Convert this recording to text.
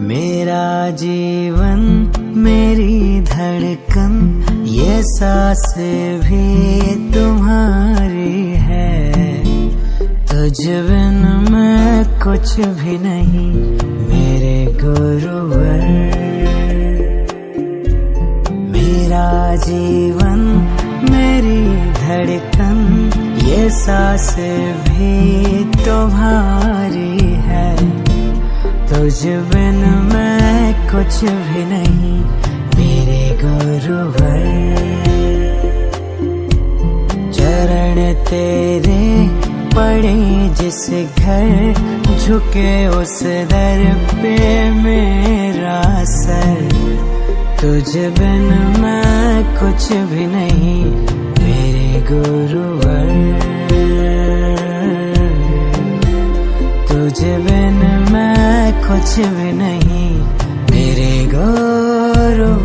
मेरा जीवन मेरी धड़कन ये सांसें भी तुम्हारी है। तुझ बिन मैं कुछ भी नहीं मेरे गुरुवर। मेरा जीवन मेरी धड़कन ये सांसें भी तुम्हारी है। तुझ बिन मैं कुछ भी नहीं मेरे गुरुवर। चरण तेरे पड़े जिस घर झुके उस दर पे मेरा सर। तुझ बिन मैं कुछ भी नहीं मेरे गुरुवर। तुझ बिन मैं कुछ भी नहीं मेरे गुरुवर।